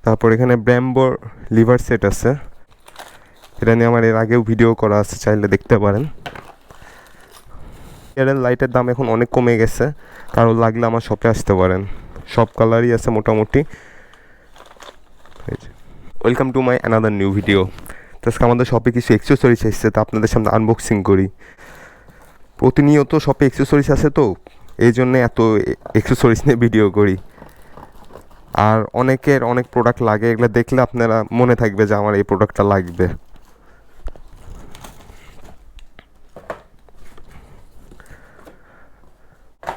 তারপর এখানে ব্র্যাম্বোর liver set আছে, এটা নিয়ে আমার এর আগেও ভিডিও করা আছে, চাইলে দেখতে পারেন। এর লাইটের দাম এখন অনেক কমে গেছে, কারণ লাগলে আমার শপে আসতে পারেন, সব কালারই আছে মোটামুটি। Welcome to my another new video. তো আজকে আমাদের শপে কিছু অ্যাক্সেসরিজ এসেছে, তো আপনাদের সামনে আনবক্সিং করি। প্রতিনিয়ত শপে অ্যাক্সেসরিজ আছে, তো এই জন্য এত অ্যাক্সেসরিজ নিয়ে ভিডিও করি। আর অনেকের অনেক প্রোডাক্ট লাগে, এগুলো দেখলে আপনারা মনে থাকবে যে আমার এই প্রোডাক্টটা লাগবে।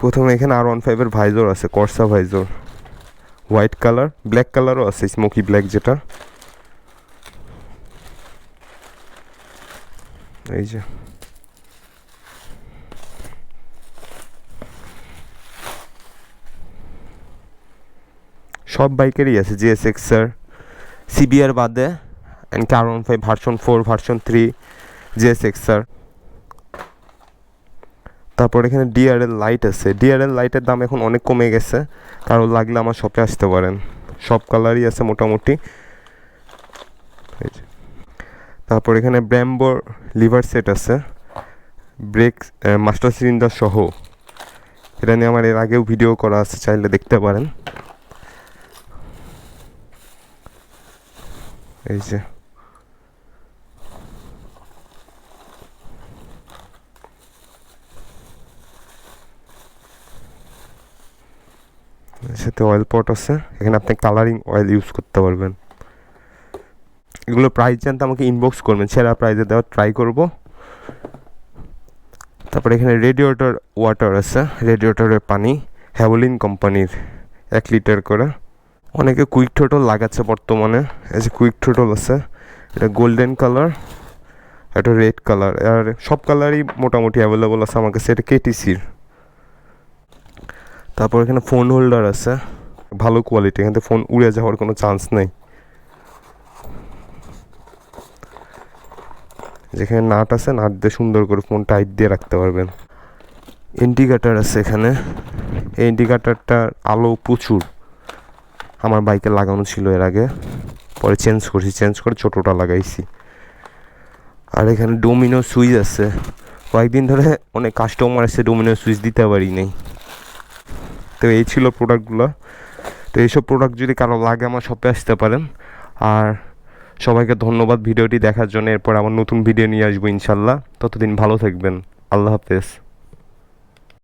প্রথমে এখানে R15-এর ভাইজর আছে, কর্সা ভাইজর, হোয়াইট কালার, ব্ল্যাক কালারও আছে, স্মোকি ব্ল্যাক যেটা। এই যে সব বাইকেরই আছে, GSX-এর, CBR বাদে, এন্ড R15 ভার্সন 4, ভার্সন 3, GSX-এর। তারপর এখানে ডিআরএল লাইট আছে, ডিআরএল লাইটের দাম এখন অনেক কমে গেছে, কারণ লাগলে আমার শপে আসতে পারেন, সব কালারই আছে মোটামুটি। তারপর এখানে ব্র্যাম্বোর লিভার সেট আছে, ব্রেক মাস্টার সিলিন্ডার সহ, এটা নিয়ে আমার এর আগেও ভিডিও করা আছে, চাইলে দেখতে পারেন। এই যে সাথে অয়েল পট আছে, এখানে আপনি কালারিং অয়েল ইউজ করতে পারবেন। এগুলো প্রাইস জানতে আমাকে ইনবক্স করবেন, সেরা প্রাইসে দেওয়ার ট্রাই করব। তারপরে এখানে রেডিয়েটর ওয়াটার আছে, রেডিয়েটরের পানি, হ্যাভলিন কোম্পানির, 1 লিটার করে। অনেকে কুইক টোটল লাগাচ্ছে বর্তমানে, এই যে কুইক টোটল আছে, এটা গোল্ডেন কালার, এটা রেড কালার, আর সব কালারই মোটামুটি অ্যাভেলেবল আছে আমার কাছে, এটা KTCর। তারপর এখানে ফোন হোল্ডার আছে, ভালো কোয়ালিটি, এখান থেকে ফোন উড়ে যাওয়ার কোনো চান্স নেই। যেখানে নাট আছে, নাট দিয়ে সুন্দর করে ফোন টাইট দিয়ে রাখতে পারবেন। ইন্ডিকেটার আছে এখানে, এই ইন্ডিকেটারটার আলো প্রচুর, আমার বাইকে লাগানো ছিল এর আগে, পরে চেঞ্জ করে ছোটোটা লাগাইছি। আর এখানে ডোমিনো সুইচ আছে, কয়েকদিন ধরে অনেক কাস্টমার এসে ডোমিনো সুইচ দিতে পারি নেই। তো এই ছিল প্রোডাক্টগুলো। তো এইসব প্রোডাক্ট যদি কারো লাগে আমার শপে আসতে পারেন। আর সবাইকে ধন্যবাদ ভিডিওটি দেখার জন্য। এরপর আমার নতুন ভিডিও নিয়ে আসবো ইনশাল্লাহ। ততদিন ভালো থাকবেন, আল্লাহ হাফেজ।